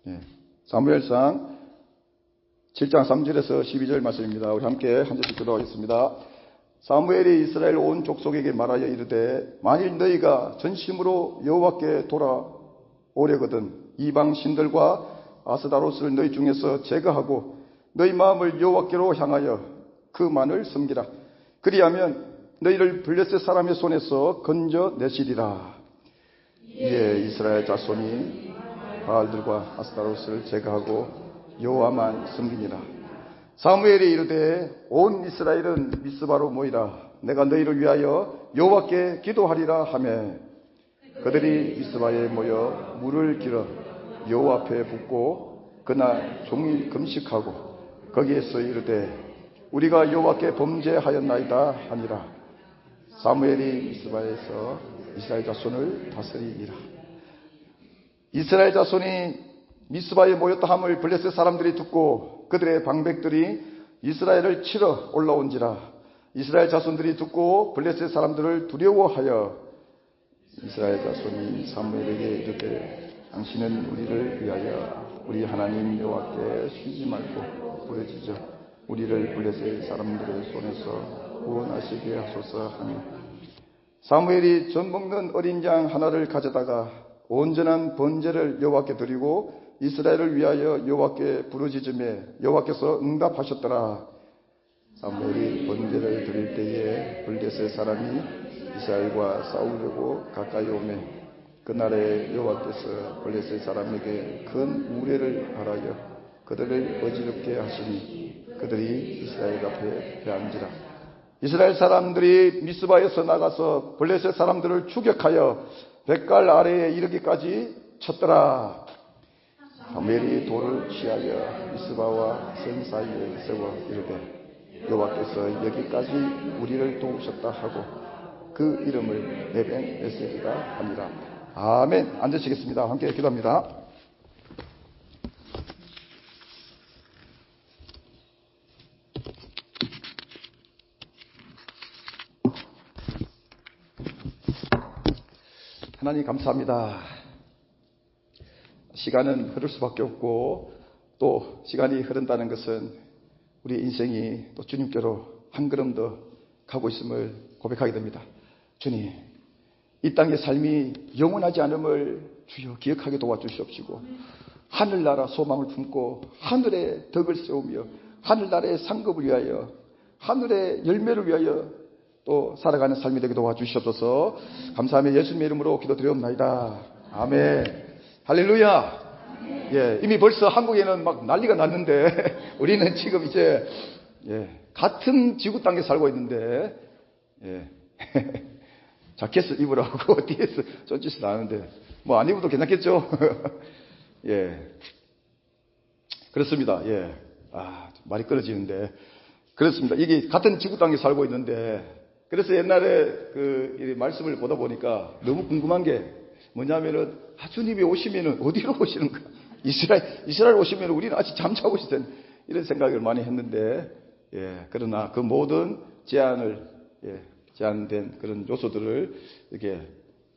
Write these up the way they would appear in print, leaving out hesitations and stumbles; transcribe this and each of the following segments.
예. 사무엘상 7장 3절에서 12절 말씀입니다. 우리 함께 한 절씩 기도하겠습니다. 사무엘이 이스라엘 온 족속에게 말하여 이르되 만일 너희가 전심으로 여호와께 돌아오려거든 이방 신들과 아스다롯을 너희 중에서 제거하고 너희 마음을 여호와께로 향하여 그 만을 섬기라. 그리하면 너희를 블레셋 사람의 손에서 건져내시리라. 이에 이스라엘 자손이 바알들과 아스다롯을 제거하고 여호와만 섬기니라. 사무엘이 이르되 온 이스라엘은 미스바로 모이라. 내가 너희를 위하여 여호와께 기도하리라 하매 그들이 미스바에 모여 물을 길어 여호와 앞에 붓고 그날 종일 금식하고 거기에서 이르되 우리가 여호와께 범죄하였나이다 하니라. 사무엘이 미스바에서 이스라엘 자손을 다스리니라. 이스라엘 자손이 미스바에 모였다 함을 블레셋 사람들이 듣고 그들의 방백들이 이스라엘을 치러 올라온지라. 이스라엘 자손들이 듣고 블레셋 사람들을 두려워하여 이스라엘 자손이 사무엘에게 이르되 당신은 우리를 위하여 우리 하나님 여호와께 쉬지 말고 부르짖어 우리를 블레셋 사람들의 손에서 구원하시게 하소서 하니 사무엘이 젖 먹는 어린 양 하나를 가져다가 온전한 번제를 여호와께 드리고 이스라엘을 위하여 여호와께 부르짖음에 여호와께서 응답하셨더라. 사무엘이 번제를 드릴 때에 블레셋 사람이 이스라엘과 싸우려고 가까이 오매 그날에 여호와께서 블레셋 사람에게 큰 우레를 하라여 그들을 어지럽게 하시니 그들이 이스라엘 앞에 패한지라. 이스라엘 사람들이 미스바에서 나가서 블레셋 사람들을 추격하여 백갈 아래에 이르기까지 쳤더라. 사무엘이 돌을 취하여 미스바와 선 사이에 세워 이르되 여호와께서 여기까지 우리를 도우셨다 하고 그 이름을 에벤에셀이라 하니라. 아멘. 앉으시겠습니다. 함께 기도합니다. 하나님 감사합니다. 시간은 흐를 수밖에 없고 또 시간이 흐른다는 것은 우리 인생이 또 주님께로 한 걸음 더 가고 있음을 고백하게 됩니다. 주님, 이 땅의 삶이 영원하지 않음을 주여 기억하게 도와주시옵시고 하늘나라 소망을 품고 하늘의 덕을 세우며 하늘나라의 상급을 위하여 하늘의 열매를 위하여 또 살아가는 삶이 되게 도와주시옵소서. 감사하며 예수님의 이름으로 기도드리옵나이다. 아멘. 할렐루야. 예, 이미 벌써 한국에는 막 난리가 났는데 우리는 지금 이제 같은 지구 땅에 살고 있는데 자켓을 입으라고 뒤에서 쫓짓을 나는데 뭐 안 입어도 괜찮겠죠? 예, 그렇습니다. 예, 말이 끊어지는데 그렇습니다. 이게 같은 지구 땅에 살고 있는데 그래서 옛날에 이 말씀을 보다 보니까 너무 궁금한 게 뭐냐면은 주님이 오시면은 어디로 오시는가? 이스라엘 오시면 우리는 아직 잠자고 있을 텐데 이런 생각을 많이 했는데 그러나 그 모든 제한된 그런 요소들을 이렇게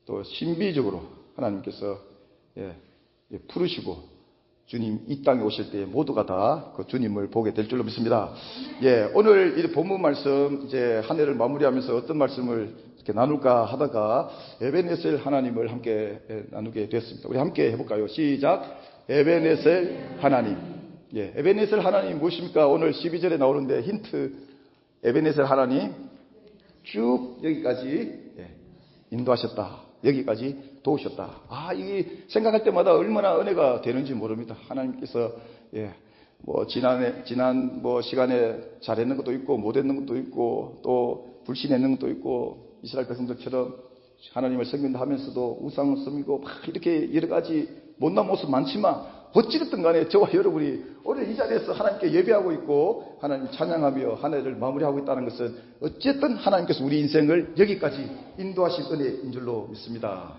또 신비적으로 하나님께서 풀으시고 주님 이 땅에 오실 때 모두가 다 그 주님을 보게 될 줄로 믿습니다. 오늘 이 본문 말씀 이제 한 해를 마무리하면서 어떤 말씀을 이렇게 나눌까 하다가 에벤에셀 하나님을 함께 나누게 됐습니다. 우리 함께 해볼까요? 시작. 에벤에셀 하나님. 에벤에셀 하나님 무엇입니까? 오늘 12절에 나오는데 힌트. 에벤에셀 하나님 쭉 여기까지 인도하셨다. 여기까지 도우셨다. 이게 생각할 때마다 얼마나 은혜가 되는지 모릅니다. 하나님께서 지난 시간에 잘했는 것도 있고 못했는 것도 있고 또 불신했는 것도 있고 이스라엘 백성들처럼 하나님을 섬긴다 하면서도 우상을 섬기고 막 이렇게 여러 가지 못난 모습 많지만 어찌됐든 간에 저와 여러분이 오늘 이 자리에서 하나님께 예배하고 있고 하나님 찬양하며 한 해를 마무리하고 있다는 것은 어쨌든 하나님께서 우리 인생을 여기까지 인도하신 은혜인 줄로 믿습니다.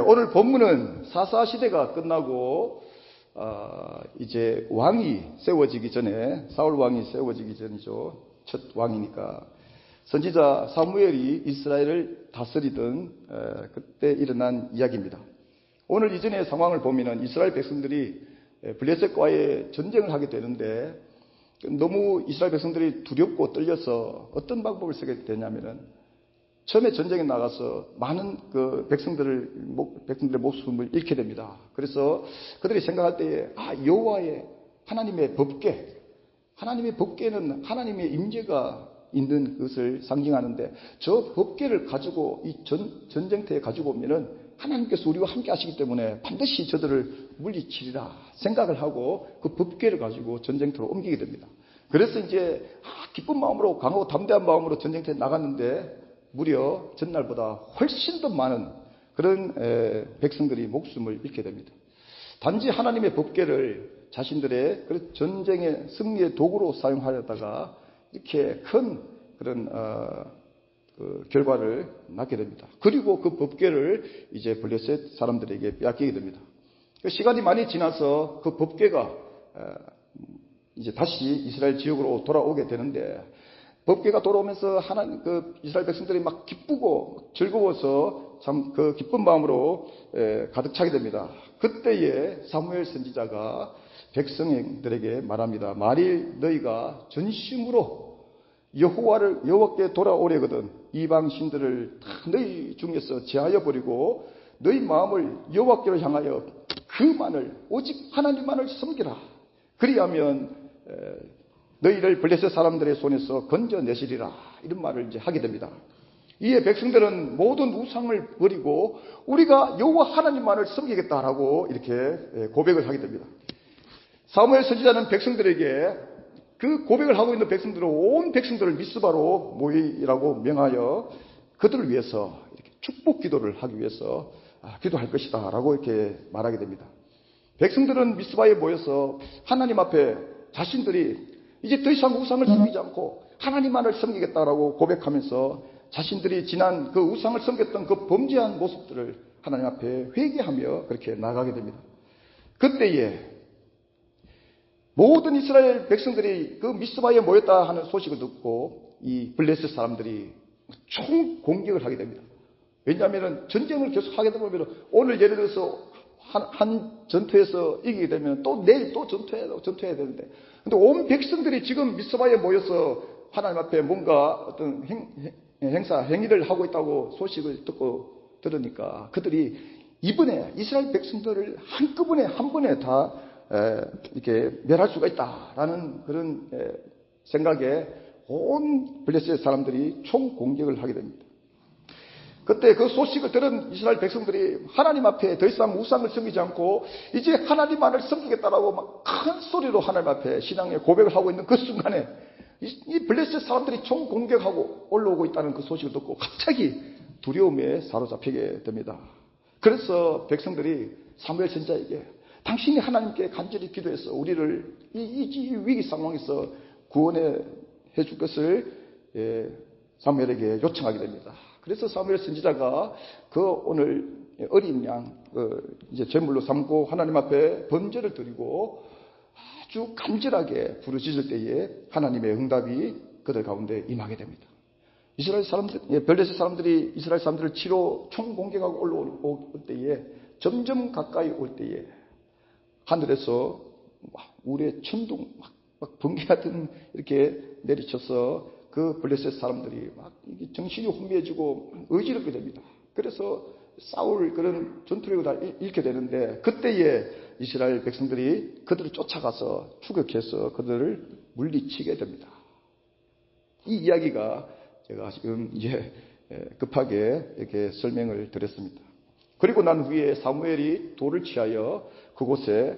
오늘 본문은 사사시대가 끝나고 이제 왕이 세워지기 전에 사울 왕이 세워지기 전이죠. 첫 왕이니까 선지자 사무엘이 이스라엘을 다스리던 그때 일어난 이야기입니다. 오늘 이전의 상황을 보면은 이스라엘 백성들이 블레셋과의 전쟁을 하게 되는데 너무 이스라엘 백성들이 두렵고 떨려서 어떤 방법을 쓰게 되냐면은 처음에 전쟁에 나가서 많은 그 백성들의 목숨을 잃게 됩니다. 그래서 그들이 생각할 때에 여호와의 하나님의 법궤는 하나님의 임재가 있는 것을 상징하는데 저 법궤를 가지고 이 전쟁터에 가지고 오면은 하나님께서 우리와 함께 하시기 때문에 반드시 저들을 물리치리라 생각을 하고 그 법궤를 가지고 전쟁터로 옮기게 됩니다. 그래서 이제 기쁜 마음으로 강하고 담대한 마음으로 전쟁터에 나갔는데 무려 전날보다 훨씬 더 많은 그런 백성들이 목숨을 잃게 됩니다. 단지 하나님의 법궤를 자신들의 전쟁의 승리의 도구로 사용하려다가 이렇게 큰 그런 결과를 낳게 됩니다. 그리고 그 법궤를 이제 블레셋 사람들에게 빼앗기게 됩니다. 시간이 많이 지나서 그 법궤가 이제 다시 이스라엘 지역으로 돌아오게 되는데 법궤가 돌아오면서 이스라엘 백성들이 막 기쁘고 즐거워서 참 그 기쁜 마음으로 가득 차게 됩니다. 그때에 사무엘 선지자가 백성들에게 말합니다. 만일 너희가 전심으로 여호와께 돌아오려거든 이방 신들을 다 너희 중에서 제하여 버리고 너희 마음을 여호와께로 향하여 그만을 오직 하나님만을 섬기라. 그리하면 너희를 블레셋 사람들의 손에서 건져내시리라. 이런 말을 이제 하게 됩니다. 이에 백성들은 모든 우상을 버리고 우리가 여호와 하나님만을 섬기겠다라고 이렇게 고백을 하게 됩니다. 사무엘 선지자는 백성들에게 그 고백을 하고 있는 백성들은 온 백성들을 미스바로 모이라고 명하여 그들을 위해서 이렇게 축복 기도를 하기 위해서 기도할 것이다 라고 이렇게 말하게 됩니다. 백성들은 미스바에 모여서 하나님 앞에 자신들이 이제 더 이상 우상을 섬기지 않고 하나님만을 섬기겠다라고 고백하면서 자신들이 지난 그 우상을 섬겼던 그 범죄한 모습들을 하나님 앞에 회개하며 그렇게 나가게 됩니다. 그때에 모든 이스라엘 백성들이 그 미스바에 모였다 하는 소식을 듣고 이 블레셋 사람들이 총 공격을 하게 됩니다. 왜냐하면 전쟁을 계속 하게 되면 오늘 예를 들어서 한 전투에서 이기게 되면 또 내일 또 전투해야 되는데 근데 온 백성들이 지금 미스바에 모여서 하나님 앞에 뭔가 어떤 행위를 하고 있다고 소식을 들으니까 그들이 이번에 이스라엘 백성들을 한꺼번에 한 번에 다 이렇게 멸할 수가 있다라는 그런 생각에 온 블레셋 사람들이 총 공격을 하게 됩니다. 그때 그 소식을 들은 이스라엘 백성들이 하나님 앞에 더 이상 우상을 섬기지 않고 이제 하나님만을 섬기겠다라고 막 큰 소리로 하나님 앞에 신앙의 고백을 하고 있는 그 순간에 이 블레셋 사람들이 총 공격하고 올라오고 있다는 그 소식을 듣고 갑자기 두려움에 사로잡히게 됩니다. 그래서 백성들이 사무엘 선지자에게 당신이 하나님께 간절히 기도해서 우리를 이 위기 상황에서 구원해 줄 것을 사무엘에게 요청하게 됩니다. 그래서 사무엘 선지자가 그 오늘 어린 양 이제 제물로 삼고 하나님 앞에 번제를 드리고 아주 간절하게 부르짖을 때에 하나님의 응답이 그들 가운데 임하게 됩니다. 이스라엘 사람들, 블레셋 사람들이 이스라엘 사람들을 치러 총 공격하고 올라올 때에 점점 가까이 올 때에 하늘에서 우리의 천둥 막 번개같은 이렇게 내리쳐서 그 블레셋 사람들이 막 정신이 혼미해지고 의지롭게 됩니다. 그래서 싸울 그런 전투력을 다 잃게 되는데 그때에 이스라엘 백성들이 그들을 쫓아가서 추격해서 그들을 물리치게 됩니다. 이 이야기가 제가 지금 이제 급하게 이렇게 설명을 드렸습니다. 그리고 난 후에 사무엘이 돌을 취하여 그곳에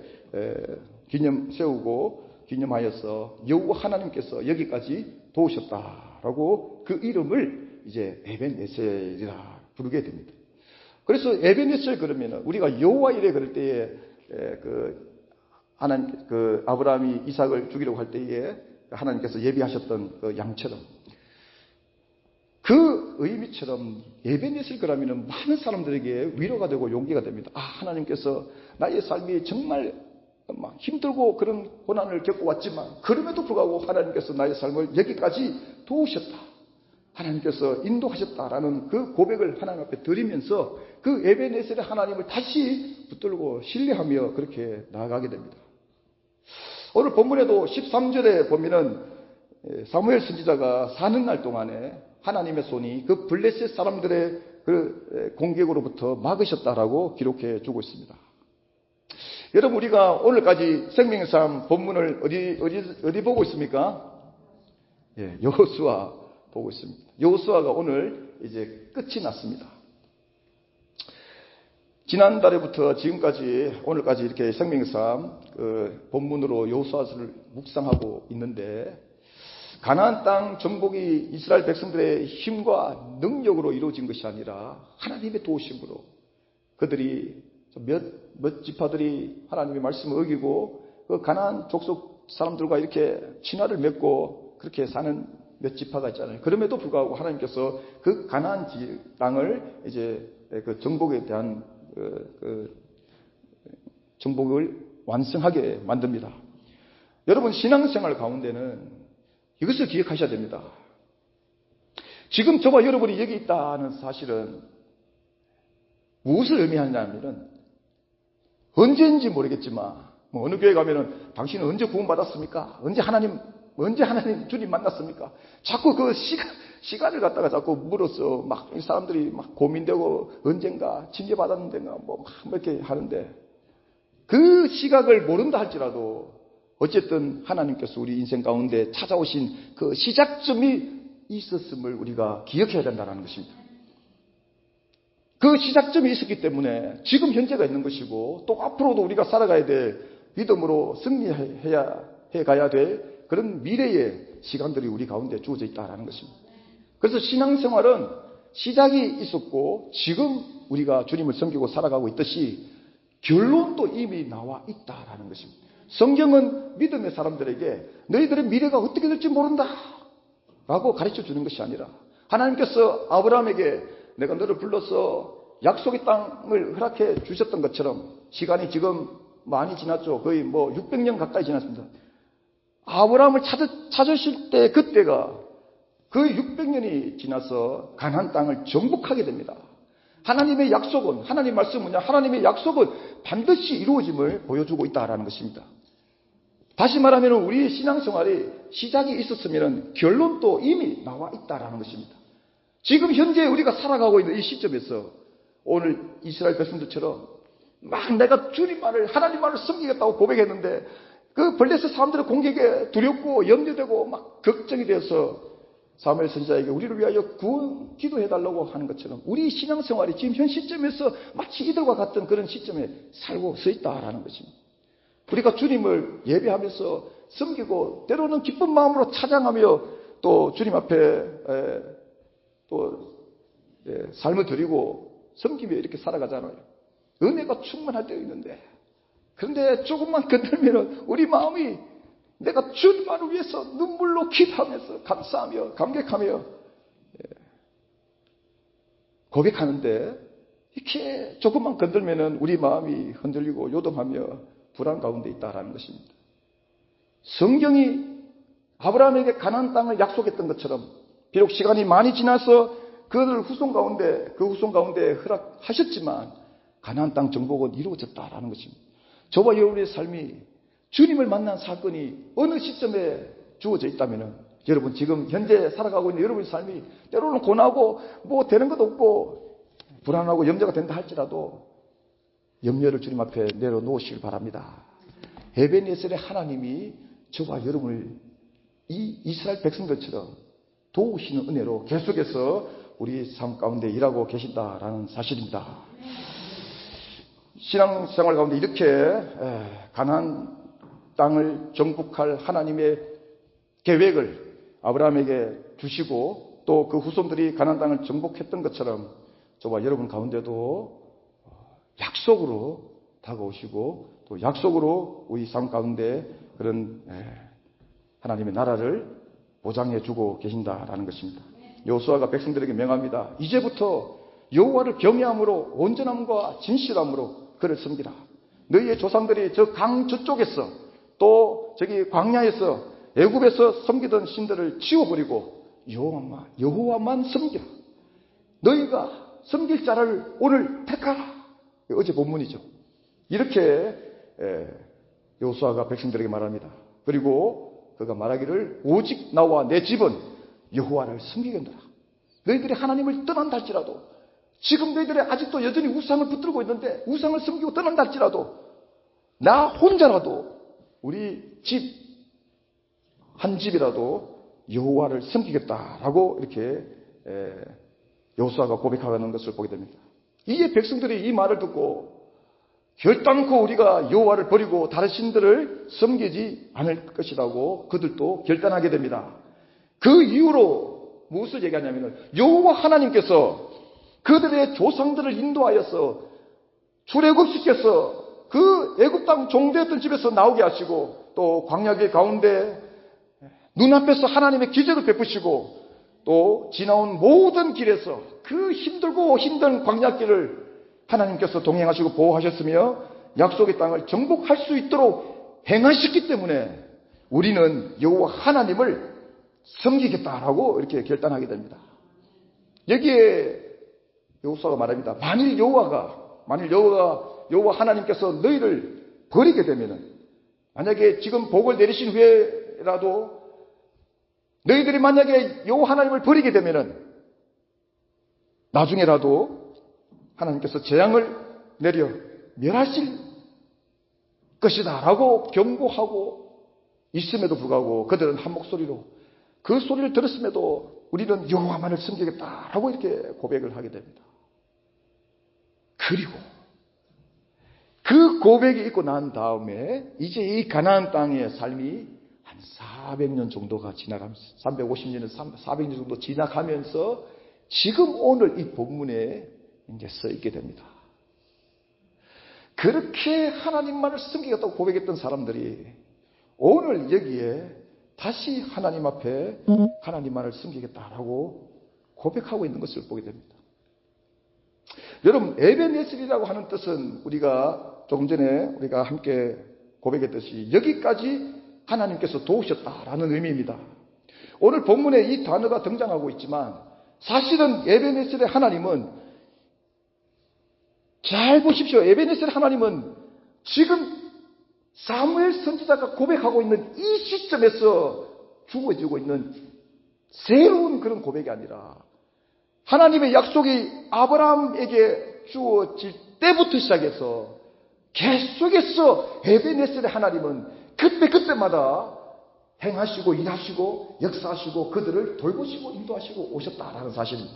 세우고 기념하여서 여호와 하나님께서 여기까지 도우셨다라고 그 이름을 이제 에벤에셀이라 부르게 됩니다. 그래서 에벤에셀 그러면은 우리가 여호와 이래 그럴 때에 하나님 아브라함이 이삭을 죽이려고 할 때에 하나님께서 예비하셨던 그 양처럼 그 의미처럼 에벤에셀 그러면은 많은 사람들에게 위로가 되고 용기가 됩니다. 하나님께서 나의 삶이 정말 막 힘들고 그런 고난을 겪고 왔지만 그럼에도 불구하고 하나님께서 나의 삶을 여기까지 도우셨다. 하나님께서 인도하셨다라는 그 고백을 하나님 앞에 드리면서 그 에베네셀의 하나님을 다시 붙들고 신뢰하며 그렇게 나아가게 됩니다. 오늘 본문에도 13절에 보면은 사무엘 선지자가 사는 날 동안에 하나님의 손이 그 블레셋 사람들의 그 공격으로부터 막으셨다라고 기록해 주고 있습니다. 여러분, 우리가 오늘까지 생명의 삶 본문을 어디 보고 있습니까? 여호수아 보고 있습니다. 여호수아가 오늘 이제 끝이 났습니다. 지난달에부터 지금까지 오늘까지 이렇게 생명의 삶 본문으로 여호수아서를 묵상하고 있는데, 가나안 땅 정복이 이스라엘 백성들의 힘과 능력으로 이루어진 것이 아니라 하나님의 도우심으로 그들이 몇 지파들이 하나님의 말씀을 어기고 그 가나안 족속 사람들과 이렇게 친화를 맺고 그렇게 사는 몇 지파가 있잖아요. 그럼에도 불구하고 하나님께서 그 가나안 땅을 이제 그 정복에 대한 정복을 완성하게 만듭니다. 여러분, 신앙생활 가운데는 이것을 기억하셔야 됩니다. 지금 저와 여러분이 여기 있다는 사실은 무엇을 의미하냐면은, 언제인지 모르겠지만 어느 교회 가면은 당신은 언제 구원받았습니까? 언제 하나님 주님 만났습니까? 자꾸 그 시간을 갖다가 자꾸 물어서 막 사람들이 막 고민되고 언젠가 징계받았는데가 뭐 이렇게 하는데, 그 시각을 모른다 할지라도 어쨌든 하나님께서 우리 인생 가운데 찾아오신 그 시작점이 있었음을 우리가 기억해야 된다는 것입니다. 그 시작점이 있었기 때문에 지금 현재가 있는 것이고, 또 앞으로도 우리가 살아가야 될 믿음으로 승리해가야 될 그런 미래의 시간들이 우리 가운데 주어져 있다는 것입니다. 그래서 신앙생활은 시작이 있었고 지금 우리가 주님을 섬기고 살아가고 있듯이 결론도 이미 나와 있다는 것입니다. 성경은 믿음의 사람들에게 너희들의 미래가 어떻게 될지 모른다 라고 가르쳐 주는 것이 아니라, 하나님께서 아브라함에게 내가 너를 불러서 약속의 땅을 허락해 주셨던 것처럼, 시간이 지금 많이 지났죠. 거의 600년 가까이 지났습니다. 아브라함을 찾으실 때 그때가 그 600년이 지나서 가나안 땅을 정복하게 됩니다. 하나님의 약속은, 하나님 말씀은, 하나님의 약속은 반드시 이루어짐을 보여주고 있다는 것입니다. 다시 말하면 우리의 신앙생활이 시작이 있었으면 결론도 이미 나와 있다는 것입니다. 지금 현재 우리가 살아가고 있는 이 시점에서 오늘 이스라엘 백성들처럼 막 내가 주님만을, 하나님만을 섬기겠다고 고백했는데 그 블레셋 사람들의 공격에 두렵고 염려되고 막 걱정이 되어서 사무엘 선지자에게 우리를 위하여 구원 기도해달라고 하는 것처럼, 우리 신앙생활이 지금 현 시점에서 마치 이들과 같은 그런 시점에 살고 서 있다라는 것입니다. 우리가 주님을 예배하면서 섬기고 때로는 기쁜 마음으로 찬양하며 또 주님 앞에 또 삶을 드리고 섬기며 이렇게 살아가잖아요. 은혜가 충만할 때가 있는데, 그런데 조금만 건들면 우리 마음이 내가 주님만을 위해서 눈물로 기도하면서 감사하며 감격하며 고백하는데, 이렇게 조금만 건들면 우리 마음이 흔들리고 요동하며 불안 가운데 있다라는 것입니다. 성경이 아브라함에게 가나안 땅을 약속했던 것처럼 비록 시간이 많이 지나서 그 후손 가운데 허락하셨지만 가나안 땅 정복은 이루어졌다라는 것입니다. 저와 여러분의 삶이 주님을 만난 사건이 어느 시점에 주어져 있다면, 여러분 지금 현재 살아가고 있는 여러분의 삶이 때로는 고나고 되는 것도 없고 불안하고 염려가 된다 할지라도 염려를 주님 앞에 내려놓으시길 바랍니다. 에베네셀의 하나님이 저와 여러분을 이 이스라엘 백성들처럼 도우시는 은혜로 계속해서 우리 삶 가운데 일하고 계신다라는 사실입니다. 신앙생활 가운데 이렇게 가나안 땅을 정복할 하나님의 계획을 아브라함에게 주시고 또 그 후손들이 가나안 땅을 정복했던 것처럼 저와 여러분 가운데도 약속으로 다가오시고 또 약속으로 우리 삶 가운데 그런 하나님의 나라를 보장해 주고 계신다라는 것입니다. 여호수아가 백성들에게 명합니다. 이제부터 여호와를 경외함으로 온전함과 진실함으로 그를 섬기라. 너희의 조상들이 저 강 저쪽에서 또 저기 광야에서 애굽에서 섬기던 신들을 치워버리고 여호와만 섬기라. 너희가 섬길 자를 오늘 택하라. 어제 본문이죠. 이렇게 여호수아가 백성들에게 말합니다. 그리고 그가 말하기를 오직 나와 내 집은 여호와를 섬기겠노라. 너희들이 하나님을 떠난다 할지라도, 지금 너희들이 아직도 여전히 우상을 붙들고 있는데 우상을 섬기고 떠난다 할지라도, 나 혼자라도 우리 집 한 집이라도 여호와를 섬기겠다라고 이렇게 여호수아가 고백하는 것을 보게 됩니다. 이에 백성들이 이 말을 듣고 결단코 우리가 여호와를 버리고 다른 신들을 섬기지 않을 것이라고 그들도 결단하게 됩니다. 그 이후로 무엇을 얘기하냐면 여호와 하나님께서 그들의 조상들을 인도하여서 출애굽시켜서 그 애굽 땅 종되었던 집에서 나오게 하시고, 또 광야길 가운데 눈앞에서 하나님의 기적을 베푸시고, 또 지나온 모든 길에서 그 힘들고 힘든 광야길을 하나님께서 동행하시고 보호하셨으며 약속의 땅을 정복할 수 있도록 행하셨기 때문에 우리는 여호와 하나님을 섬기겠다라고 이렇게 결단하게 됩니다. 여기에 여호수아가 말합니다. 만일 여호와 하나님께서 너희를 버리게 되면은, 만약에 지금 복을 내리신 후에라도 너희들이 만약에 여호와 하나님을 버리게 되면은 나중에라도 하나님께서 재앙을 내려 멸하실 것이다 라고 경고하고 있음에도 불구하고 그들은 한 목소리로 그 소리를 들었음에도 우리는 여호와만을 섬기겠다라고 이렇게 고백을 하게 됩니다. 그리고 그 고백이 있고 난 다음에 이제 이 가나안 땅의 삶이 한 400년 정도가 지나가면서, 350년에서 400년 정도 지나가면서 지금 오늘 이 본문에 이제 써 있게 됩니다. 그렇게 하나님만을 섬기겠다고 고백했던 사람들이 오늘 여기에 다시 하나님 앞에 하나님만을 섬기겠다라고 고백하고 있는 것을 보게 됩니다. 여러분, 에벤에셀이라고 하는 뜻은 우리가 조금 전에 우리가 함께 고백했듯이 여기까지 하나님께서 도우셨다라는 의미입니다. 오늘 본문에 이 단어가 등장하고 있지만 사실은 에벤에셀의 하나님은, 잘 보십시오. 에벤에셀 하나님은 지금 사무엘 선지자가 고백하고 있는 이 시점에서 주어지고 있는 새로운 그런 고백이 아니라 하나님의 약속이 아브라함에게 주어질 때부터 시작해서 계속해서 에벤에셀의 하나님은 그때마다 행하시고 일하시고 역사하시고 그들을 돌보시고 인도하시고 오셨다라는 사실입니다.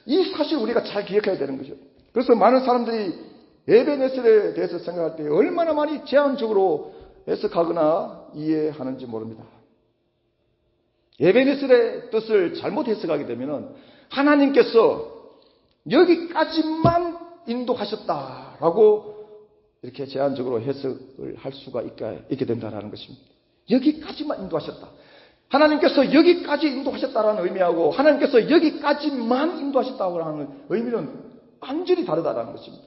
이 사실 우리가 잘 기억해야 되는 거죠. 그래서 많은 사람들이 에벤에셀에 대해서 생각할 때 얼마나 많이 제한적으로 해석하거나 이해하는지 모릅니다. 에벤에셀의 뜻을 잘못 해석하게 되면 하나님께서 여기까지만 인도하셨다라고 이렇게 제한적으로 해석을 할 수가 있게 된다는 것입니다. 여기까지만 인도하셨다. 하나님께서 여기까지 인도하셨다라는 의미하고 하나님께서 여기까지만 인도하셨다고 하는 의미는 완전히 다르다는 것입니다.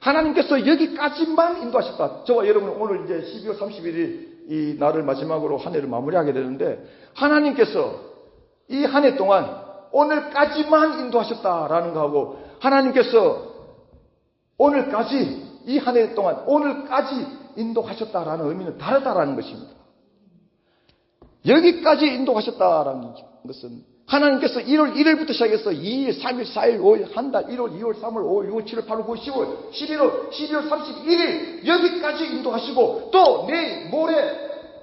하나님께서 여기까지만 인도하셨다. 저와 여러분은 오늘 이제 12월 31일 이 날을 마지막으로 한 해를 마무리하게 되는데, 하나님께서 이 한 해 동안 오늘까지만 인도하셨다라는 거하고 하나님께서 오늘까지 이 한 해 동안 오늘까지 인도하셨다라는 의미는 다르다라는 것입니다. 여기까지 인도하셨다라는 것은 하나님께서 1월 1일부터 시작해서 2일, 3일, 4일, 5일, 한 달, 1월, 2월, 3월, 5월, 6월, 7월, 8월, 9월, 10월, 11월, 12월 31일 여기까지 인도하시고 또 내일, 모레,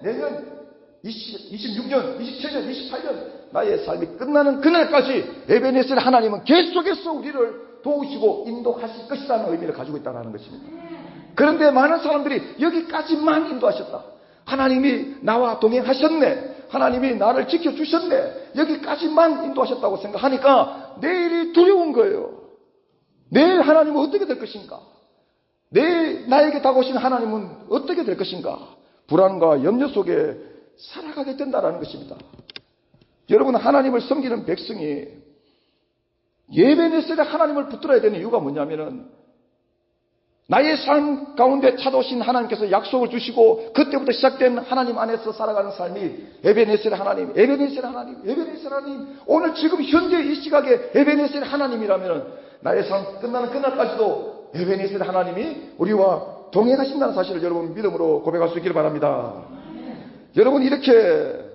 내년 26년, 27년, 28년 나의 삶이 끝나는 그날까지 에베네셀 하나님은 계속해서 우리를 도우시고 인도하실 것이라는 의미를 가지고 있다는 것입니다. 그런데 많은 사람들이 여기까지만 인도하셨다. 하나님이 나와 동행하셨네. 하나님이 나를 지켜주셨네. 여기까지만 인도하셨다고 생각하니까 내일이 두려운 거예요. 내일 하나님은 어떻게 될 것인가? 내일 나에게 다가오신 하나님은 어떻게 될 것인가? 불안과 염려 속에 살아가게 된다는 것입니다. 여러분, 하나님을 섬기는 백성이 예배네셀에 하나님을 붙들어야 되는 이유가 뭐냐면은 나의 삶 가운데 찾아오신 하나님께서 약속을 주시고 그때부터 시작된 하나님 안에서 살아가는 삶이 에베네셀 하나님, 에베네셀 하나님, 에베네셀 하나님. 오늘 지금 현재 이 시각에 에베네셀 하나님이라면 나의 삶 끝나는 그날까지도 에베네셀 하나님이 우리와 동행하신다는 사실을 여러분 믿음으로 고백할 수 있기를 바랍니다. 여러분, 이렇게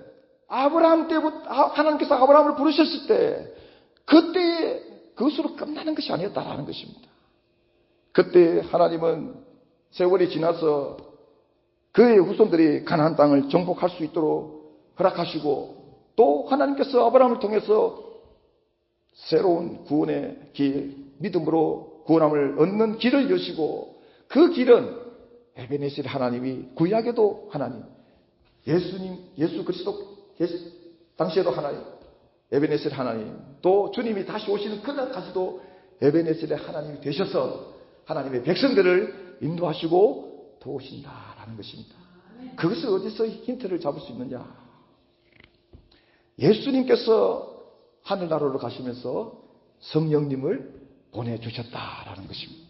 아브라함 때부터 하나님께서 아브라함을 부르셨을 때 그때 그것으로 끝나는 것이 아니었다라는 것입니다. 그때 하나님은 세월이 지나서 그의 후손들이 가나안 땅을 정복할 수 있도록 허락하시고, 또 하나님께서 아브라함을 통해서 새로운 구원의 길, 믿음으로 구원함을 얻는 길을 여시고, 그 길은 에베네셀 하나님이, 구약에도 하나님, 예수님, 예수 그리스도 당시에도 하나님, 에베네셀 하나님, 또 주님이 다시 오시는 그날까지도 에베네셀의 하나님이 되셔서 하나님의 백성들을 인도하시고 도우신다라는 것입니다. 그것을 어디서 힌트를 잡을 수 있느냐? 예수님께서 하늘나라로 가시면서 성령님을 보내주셨다라는 것입니다.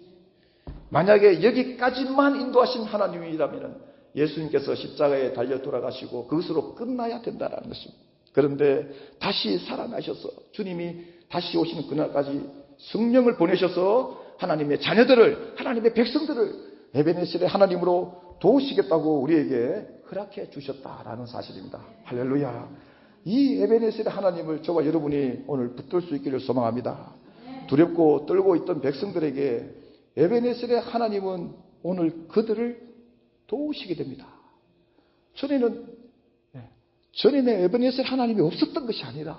만약에 여기까지만 인도하신 하나님이라면 예수님께서 십자가에 달려 돌아가시고 그것으로 끝나야 된다라는 것입니다. 그런데 다시 살아나셔서 주님이 다시 오시는 그날까지 성령을 보내셔서 하나님의 자녀들을, 하나님의 백성들을 에베네셀의 하나님으로 도우시겠다고 우리에게 허락해 주셨다라는 사실입니다. 할렐루야. 이 에베네셀의 하나님을 저와 여러분이 오늘 붙들 수 있기를 소망합니다. 두렵고 떨고 있던 백성들에게 에베네셀의 하나님은 오늘 그들을 도우시게 됩니다. 전에는 에베네셀 하나님이 없었던 것이 아니라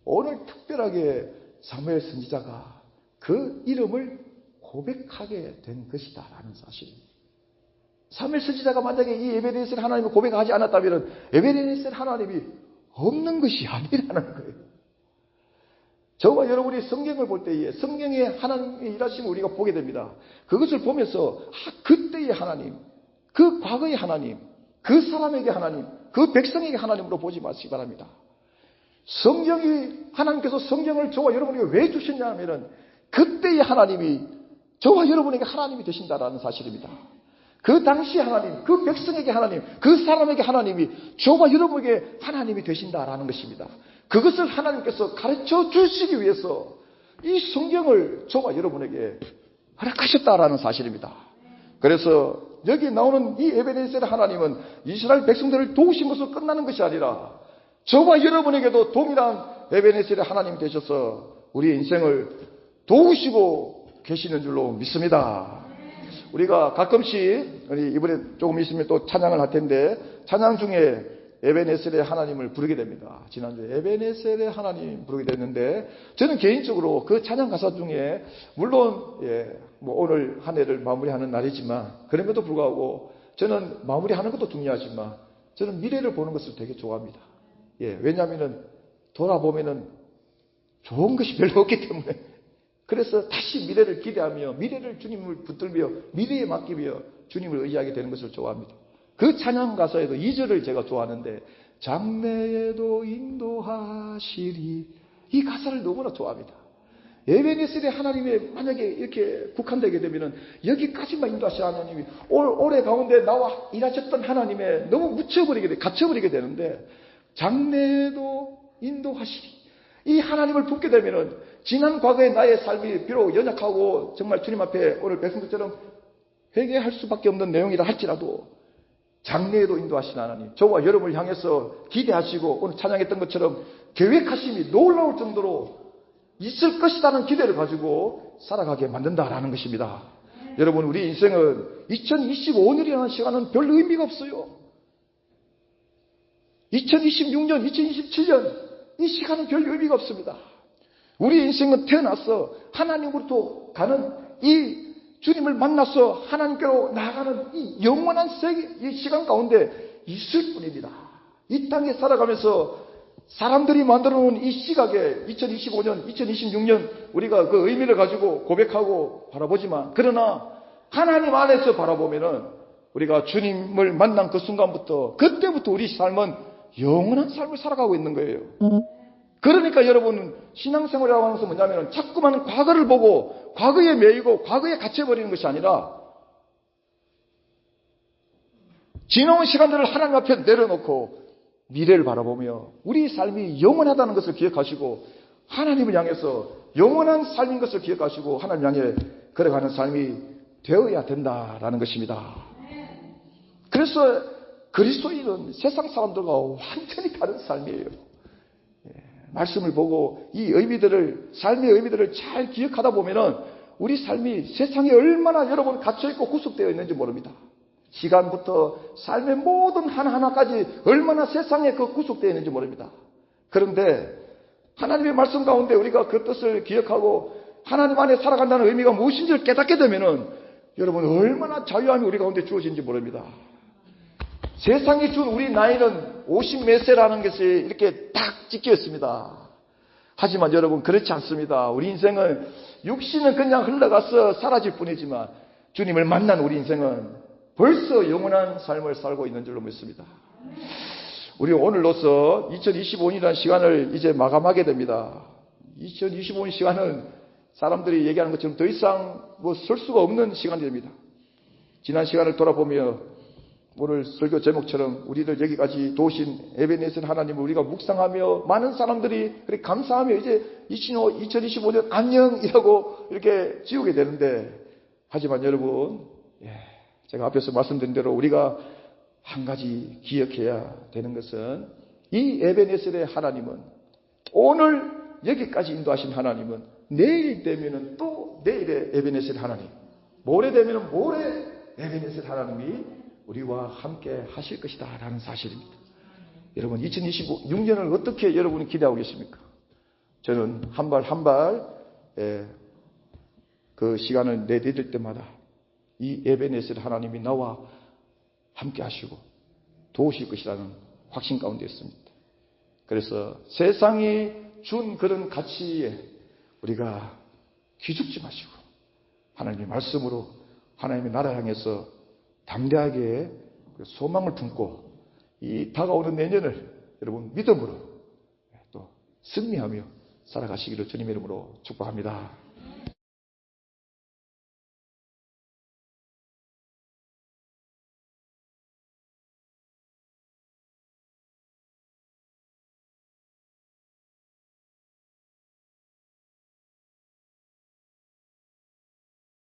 오늘 특별하게 사무엘 선지자가 그 이름을 고백하게 된 것이다라는 사실입니다. 사무엘 선지자가 만약에 이 에베네셀 하나님을 고백하지 않았다면 에베네셀 하나님이 없는 것이 아니라는 거예요. 저와 여러분이 성경을 볼 때에 성경의 하나님의 일하심을 우리가 보게 됩니다. 그것을 보면서 그때의 하나님, 그 과거의 하나님, 그 사람에게 하나님, 그 백성에게 하나님으로 보지 마시기 바랍니다. 하나님께서 성경을 저와 여러분에게 왜 주셨냐 하면은 그때의 하나님이 저와 여러분에게 하나님이 되신다라는 사실입니다. 그 당시 하나님, 그 백성에게 하나님, 그 사람에게 하나님이 저와 여러분에게 하나님이 되신다라는 것입니다. 그것을 하나님께서 가르쳐 주시기 위해서 이 성경을 저와 여러분에게 허락하셨다라는 사실입니다. 그래서 여기 나오는 이 에베네셀 하나님은 이스라엘 백성들을 도우심으로써 끝나는 것이 아니라 저와 여러분에게도 동일한 에베네셀의 하나님이 되셔서 우리의 인생을 도우시고 계시는 줄로 믿습니다. 우리가 가끔씩 이번에 조금 있으면 또 찬양을 할 텐데 찬양 중에 에베네셀의 하나님을 부르게 됩니다. 지난주에 에베네셀의 하나님 부르게 됐는데 저는 개인적으로 그 찬양 가사 중에 물론 오늘 한 해를 마무리하는 날이지만 그럼에도 불구하고 저는 마무리하는 것도 중요하지만 저는 미래를 보는 것을 되게 좋아합니다. 왜냐하면 돌아보면은 좋은 것이 별로 없기 때문에 그래서 다시 미래를 기대하며 미래를 주님을 붙들며 미래에 맡기며 주님을 의지하게 되는 것을 좋아합니다. 그 찬양 가사에도 2절을 제가 좋아하는데 장래에도 인도하시리, 이 가사를 너무나 좋아합니다. 에베네셀의 하나님의 만약에 이렇게 국한되게 되면은 여기까지만 인도하신 하나님이 올해 가운데 나와 일하셨던 하나님에 너무 갇혀버리게 되는데 장래에도 인도하시리, 이 하나님을 붙게 되면은 지난 과거의 나의 삶이 비록 연약하고 정말 주님 앞에 오늘 백성들처럼 회개할 수밖에 없는 내용이라 할지라도 장래에도 인도하신 하나님, 저와 여러분을 향해서 기대하시고 오늘 찬양했던 것처럼 계획하심이 놀라울 정도로 있을 것이라는 기대를 가지고 살아가게 만든다라는 것입니다. 여러분, 우리 인생은 2025년이라는 시간은 별 의미가 없어요. 2026년, 2027년 이 시간은 별 의미가 없습니다. 우리 인생은 태어나서 하나님으로부터 가는 이 주님을 만나서 하나님께로 나아가는 이 영원한 세계, 이 시간 가운데 있을 뿐입니다. 이 땅에 살아가면서 사람들이 만들어 놓은 이 시각에 2025년, 2026년 우리가 그 의미를 가지고 고백하고 바라보지만 그러나 하나님 안에서 바라보면은 우리가 주님을 만난 그 순간부터 그때부터 우리 삶은 영원한 삶을 살아가고 있는 거예요. 그러니까 여러분, 신앙생활이라고 하는 것은 뭐냐면 자꾸만 과거를 보고 과거에 매이고 과거에 갇혀버리는 것이 아니라 지나온 시간들을 하나님 앞에 내려놓고 미래를 바라보며 우리 삶이 영원하다는 것을 기억하시고 하나님을 향해서 영원한 삶인 것을 기억하시고 하나님 향해 걸어가는 삶이 되어야 된다라는 것입니다. 그래서 그리스도인은 세상 사람들과 완전히 다른 삶이에요. 말씀을 보고 이 의미들을, 삶의 의미들을 잘 기억하다 보면은 우리 삶이 세상에 얼마나 여러분 갇혀있고 구속되어 있는지 모릅니다. 시간부터 삶의 모든 하나하나까지 얼마나 세상에 그 구속되어 있는지 모릅니다. 그런데 하나님의 말씀 가운데 우리가 그 뜻을 기억하고 하나님 안에 살아간다는 의미가 무엇인지를 깨닫게 되면은 여러분 얼마나 자유함이 우리 가운데 주어지는지 모릅니다. 세상이 준 우리 나이는 50 몇 세라는 것이 이렇게 딱 찍혀 있습니다. 하지만 여러분 그렇지 않습니다. 우리 인생은 육신은 그냥 흘러가서 사라질 뿐이지만 주님을 만난 우리 인생은 벌써 영원한 삶을 살고 있는 줄로 믿습니다. 우리 오늘로서 2025년이라는 시간을 이제 마감하게 됩니다. 2025년 시간은 사람들이 얘기하는 것처럼 더 이상 설 수가 없는 시간이 됩니다. 지난 시간을 돌아보며 오늘 설교 제목처럼 우리를 여기까지 도우신 에베네셀 하나님을 우리가 묵상하며 많은 사람들이 그렇게 감사하며 이제 2025년 안녕이라고 이렇게 지우게 되는데 하지만 여러분 제가 앞에서 말씀드린 대로 우리가 한 가지 기억해야 되는 것은 이 에베네셀의 하나님은 오늘 여기까지 인도하신 하나님은 내일 되면은 또 내일의 에베네셀 하나님, 모레 되면은 모레 에베네셀 하나님이 우리와 함께 하실 것이다 라는 사실입니다. 여러분 2026년을 어떻게 여러분이 기대하고 계십니까? 저는 한 발 한 발 그 시간을 내디딜 때마다 이 에베네셀 하나님이 나와 함께 하시고 도우실 것이라는 확신 가운데 있습니다. 그래서 세상이 준 그런 가치에 우리가 기죽지 마시고 하나님의 말씀으로 하나님의 나라 향해서 담대하게 소망을 품고 이 다가오는 내년을 여러분 믿음으로 또 승리하며 살아가시기를 주님의 이름으로 축복합니다.